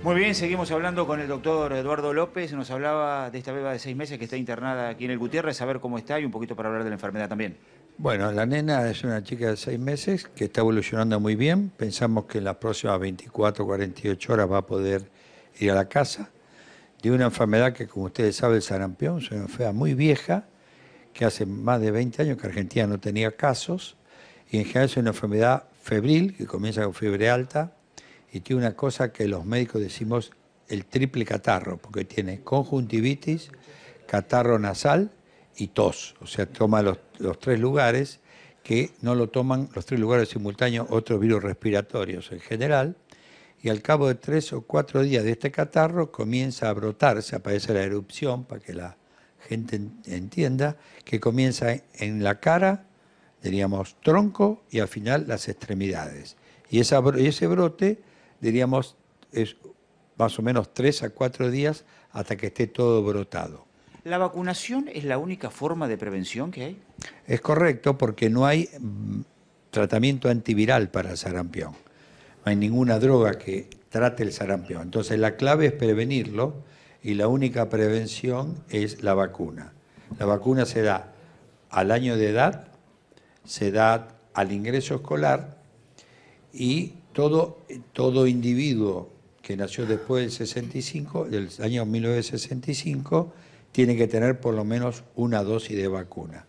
Muy bien, seguimos hablando con el doctor Eduardo López. Nos hablaba de esta beba de 6 meses que está internada aquí en el Gutiérrez, a ver cómo está y un poquito para hablar de la enfermedad también. Bueno, la nena es una chica de 6 meses que está evolucionando muy bien. Pensamos que en las próximas 24 o 48 horas va a poder ir a la casa. De una enfermedad que, como ustedes saben, el sarampión es una enfermedad muy vieja, que hace más de 20 años que Argentina no tenía casos. Y en general es una enfermedad febril, que comienza con fiebre alta, y tiene una cosa que los médicos decimos el triple catarro, porque tiene conjuntivitis, catarro nasal y tos. O sea, toma los tres lugares que no lo toman los tres lugares simultáneos otros virus respiratorios en general. Y al cabo de 3 o 4 días de este catarro comienza a brotarse, aparece la erupción, para que la gente entienda, que comienza en la cara, diríamos tronco, y al final las extremidades. Y ese brote, diríamos, es más o menos 3 a 4 días hasta que esté todo brotado. ¿La vacunación es la única forma de prevención que hay? Es correcto porque no hay tratamiento antiviral para el sarampión. No hay ninguna droga que trate el sarampión. Entonces la clave es prevenirlo y la única prevención es la vacuna. La vacuna se da al año de edad, se da al ingreso escolar y todo individuo que nació después del 65, del año 1965, tiene que tener por lo menos una dosis de vacuna.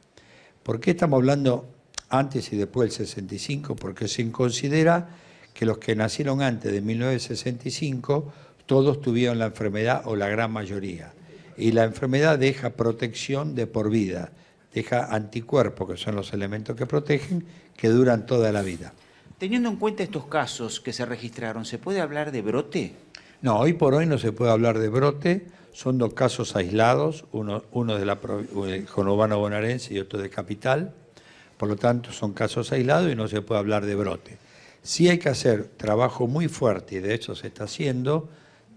¿Por qué estamos hablando antes y después del 65? Porque se considera que los que nacieron antes de 1965, todos tuvieron la enfermedad o la gran mayoría. Y la enfermedad deja protección de por vida, deja anticuerpos, que son los elementos que protegen, que duran toda la vida. Teniendo en cuenta estos casos que se registraron, ¿se puede hablar de brote? No, hoy por hoy no se puede hablar de brote, son 2 casos aislados, uno del conurbano bonaerense y otro de Capital, por lo tanto son casos aislados y no se puede hablar de brote. Sí hay que hacer trabajo muy fuerte, y de hecho se está haciendo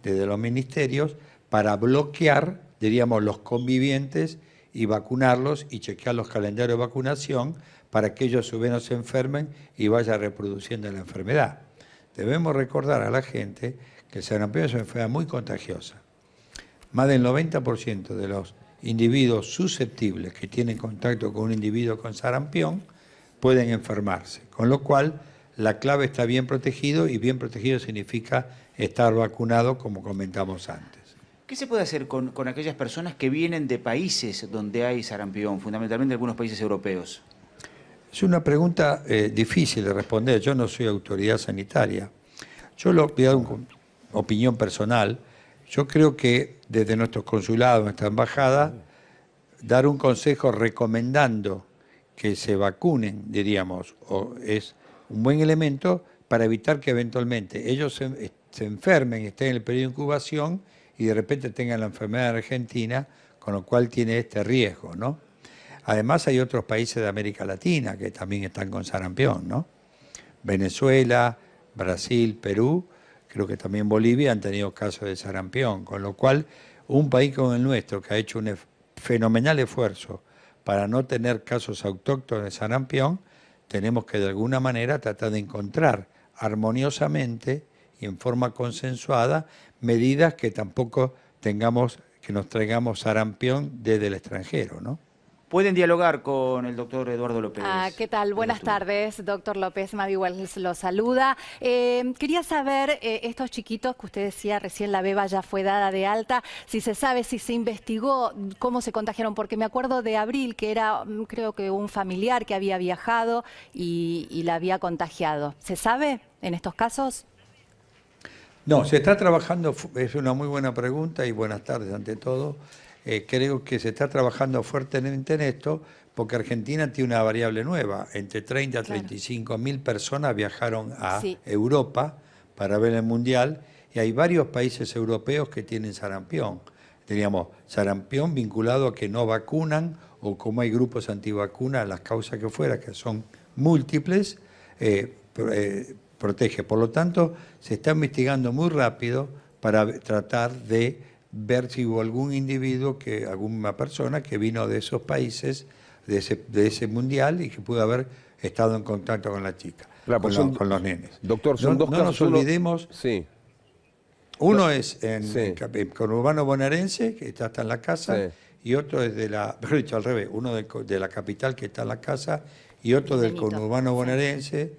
desde los ministerios, para bloquear, diríamos, los convivientes y vacunarlos y chequear los calendarios de vacunación para que ellos a su vez no se enfermen y vaya reproduciendo la enfermedad. Debemos recordar a la gente que el sarampión es una enfermedad muy contagiosa. Más del 90% de los individuos susceptibles que tienen contacto con un individuo con sarampión pueden enfermarse, con lo cual la clave está bien protegido, y bien protegido significa estar vacunado, como comentamos antes. ¿Qué se puede hacer con aquellas personas que vienen de países donde hay sarampión, fundamentalmente algunos países europeos? Es una pregunta difícil de responder. Yo no soy autoridad sanitaria. Yo voy a dar una opinión personal. Yo creo que desde nuestros consulados, nuestra embajada, dar un consejo recomendando que se vacunen, diríamos, es un buen elemento para evitar que eventualmente ellos se enfermen, estén en el periodo de incubación y de repente tengan la enfermedad en Argentina, con lo cual tiene este riesgo, ¿no? Además hay otros países de América Latina que también están con sarampión, ¿no? Venezuela, Brasil, Perú, creo que también Bolivia han tenido casos de sarampión, con lo cual un país como el nuestro, que ha hecho un fenomenal esfuerzo para no tener casos autóctonos de sarampión, tenemos que de alguna manera tratar de encontrar armoniosamente y en forma consensuada medidas que tampoco tengamos, que nos traigamos sarampión desde el extranjero, ¿no? Pueden dialogar con el doctor Eduardo López. ¿Qué tal? Buenas tardes, doctor López. Mavi Wells lo saluda. Quería saber, estos chiquitos que usted decía recién, la beba ya fue dada de alta, si se sabe, si se investigó cómo se contagiaron, porque me acuerdo de Abril, que era, creo que un familiar que había viajado y la había contagiado. ¿Se sabe en estos casos? No, se está trabajando, es una muy buena pregunta y buenas tardes ante todo. Creo que se está trabajando fuertemente en esto porque Argentina tiene una variable nueva. Entre 30 a 35.000 personas viajaron a Europa para ver el Mundial y hay varios países europeos que tienen sarampión. Diríamos, sarampión vinculado a que no vacunan o como hay grupos antivacunas, las causas que fuera, que son múltiples, protege. Por lo tanto, se está investigando muy rápido para tratar de ver si hubo algún individuo, alguna persona que vino de esos países, de ese mundial y que pudo haber estado en contacto con la chica, claro, con los nenes. Doctor, son dos casos. No nos olvidemos. Sí. Uno es Sí. en conurbano bonaerense, que está hasta en la casa, Sí. y otro es mejor dicho, al revés, uno de la capital, que está en la casa, y otro del Benito, conurbano sí. bonaerense,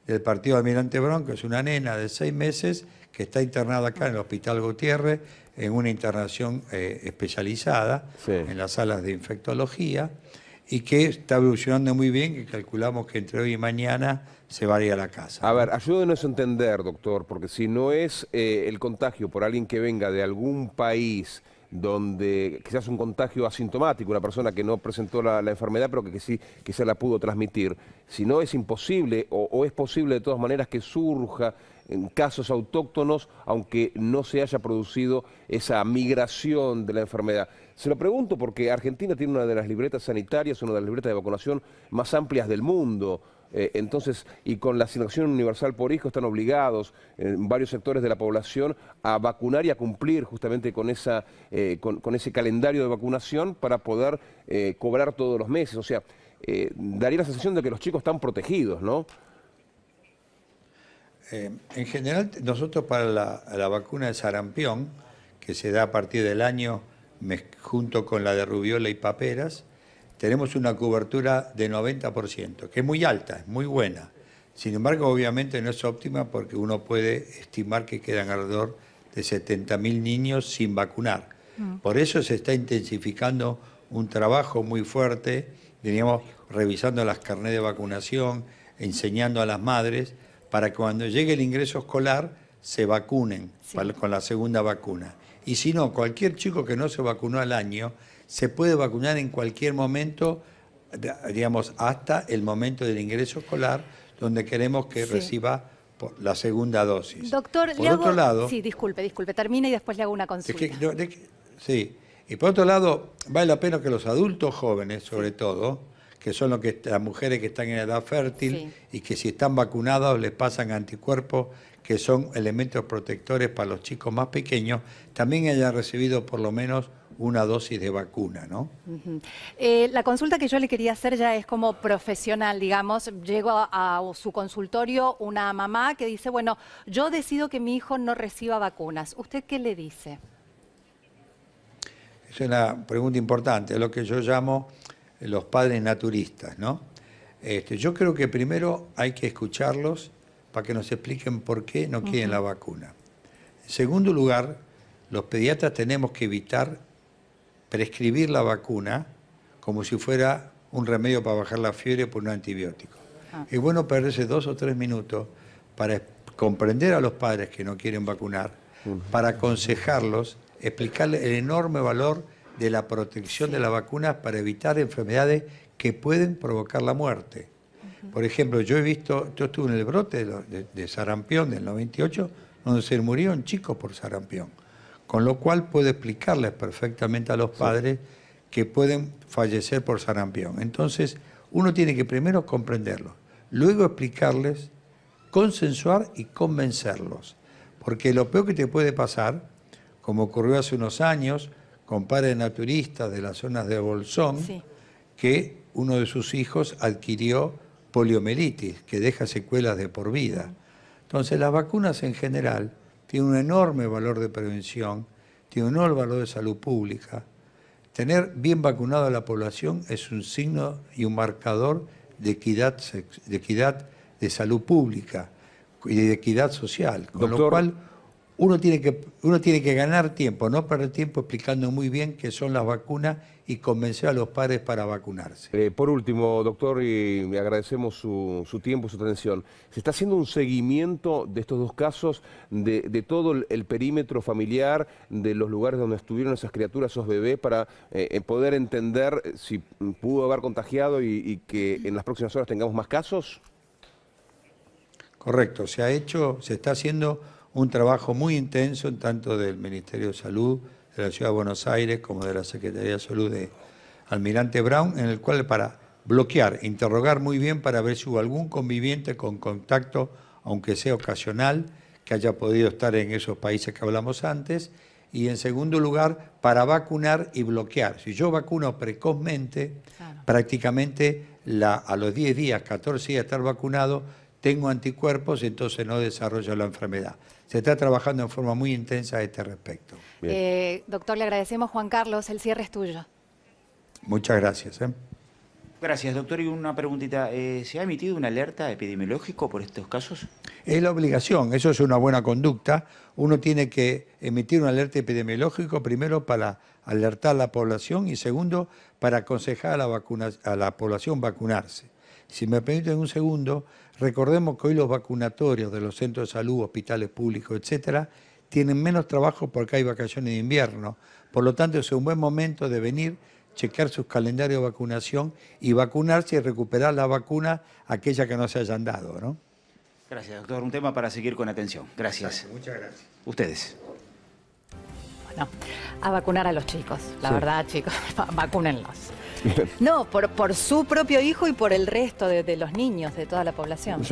del partido Almirante Brown, que es una nena de 6 meses, que está internada acá en el Hospital Gutiérrez, en una internación especializada, Sí. en las salas de infectología, y que está evolucionando muy bien, que calculamos que entre hoy y mañana se va a ir a la casa. A ver, ayúdenos a entender, doctor, porque si no es el contagio por alguien que venga de algún país donde quizás un contagio asintomático, una persona que no presentó la enfermedad, pero que sí se la pudo transmitir, si no es imposible o es posible de todas maneras que surja en casos autóctonos, aunque no se haya producido esa migración de la enfermedad. Se lo pregunto porque Argentina tiene una de las libretas sanitarias, una de las libretas de vacunación más amplias del mundo. Entonces, y con la asignación universal por hijo están obligados varios sectores de la población a vacunar y a cumplir justamente con con ese calendario de vacunación para poder cobrar todos los meses. O sea, daría la sensación de que los chicos están protegidos, ¿no? En general, nosotros para la vacuna de sarampión, que se da a partir del año junto con la de rubiola y paperas, tenemos una cobertura de 90%, que es muy alta, es muy buena. Sin embargo, obviamente no es óptima porque uno puede estimar que quedan alrededor de 70.000 niños sin vacunar. Por eso se está intensificando un trabajo muy fuerte, diríamos, revisando las carnets de vacunación, enseñando a las madres, para que cuando llegue el ingreso escolar se vacunen con la segunda vacuna. Y si no, cualquier chico que no se vacunó al año se puede vacunar en cualquier momento, digamos, hasta el momento del ingreso escolar, donde queremos que reciba la segunda dosis. Doctor, por otro lado, sí, disculpe, termine y después le hago una consulta. Sí, y por otro lado, vale la pena que los adultos jóvenes, sobre todo, que son las mujeres que están en edad fértil y que si están vacunados les pasan anticuerpos, que son elementos protectores para los chicos más pequeños, también hayan recibido por lo menos una dosis de vacuna, ¿no? La consulta que yo le quería hacer ya es como profesional, digamos. Llego a su consultorio una mamá que dice, bueno, yo decido que mi hijo no reciba vacunas. ¿Usted qué le dice? Es una pregunta importante, es lo que yo llamo los padres naturistas, ¿no? Yo creo que primero hay que escucharlos para que nos expliquen por qué no quieren la vacuna. En segundo lugar, los pediatras tenemos que evitar prescribir la vacuna como si fuera un remedio para bajar la fiebre por un antibiótico. Es bueno perderse 2 o 3 minutos para comprender a los padres que no quieren vacunar, para aconsejarlos, explicarles el enorme valor de la protección de la vacuna para evitar enfermedades que pueden provocar la muerte. Por ejemplo, yo estuve en el brote de sarampión del 98, donde se murieron chicos por sarampión. Con lo cual puedo explicarles perfectamente a los padres que pueden fallecer por sarampión. Entonces, uno tiene que primero comprenderlo, luego explicarles, consensuar y convencerlos. Porque lo peor que te puede pasar, como ocurrió hace unos años, con padres naturistas de las zonas de Bolsón, que uno de sus hijos adquirió poliomielitis, que deja secuelas de por vida. Entonces, las vacunas en general tienen un enorme valor de prevención, tienen un enorme valor de salud pública. Tener bien vacunada a la población es un signo y un marcador de equidad de salud pública y de equidad social. Con lo cual, uno tiene que ganar tiempo, no perder tiempo explicando muy bien qué son las vacunas y convencer a los padres para vacunarse. Por último, doctor, y le agradecemos su tiempo y su atención. ¿Se está haciendo un seguimiento de estos dos casos, de todo el perímetro familiar, de los lugares donde estuvieron esas criaturas, esos bebés, para poder entender si pudo haber contagiado y que en las próximas horas tengamos más casos? Correcto, se está haciendo un trabajo muy intenso, tanto del Ministerio de Salud de la Ciudad de Buenos Aires como de la Secretaría de Salud de Almirante Brown, en el cual para bloquear, interrogar muy bien para ver si hubo algún conviviente con contacto, aunque sea ocasional, que haya podido estar en esos países que hablamos antes, y en segundo lugar, para vacunar y bloquear. Si yo vacuno precozmente, prácticamente a los 10 días, 14 días de estar vacunado, tengo anticuerpos y entonces no desarrollo la enfermedad. Se está trabajando en forma muy intensa a este respecto. Doctor, le agradecemos. Juan Carlos, el cierre es tuyo. Muchas gracias. Gracias, doctor. Y una preguntita. ¿Se ha emitido una alerta epidemiológica por estos casos? Es la obligación, eso es una buena conducta. Uno tiene que emitir una alerta epidemiológica primero para alertar a la población y segundo para aconsejar a la población vacunarse. Si me permiten un segundo, recordemos que hoy los vacunatorios de los centros de salud, hospitales públicos, etcétera, tienen menos trabajo porque hay vacaciones de invierno. Por lo tanto, es un buen momento de venir, chequear sus calendarios de vacunación y vacunarse y recuperar la vacuna aquella que no se hayan dado, ¿no? Gracias, doctor. Un tema para seguir con atención. Gracias. Exacto, muchas gracias. Ustedes. Bueno, a vacunar a los chicos. La verdad, chicos, vacúnenlos. No, por su propio hijo y por el resto de los niños, de toda la población.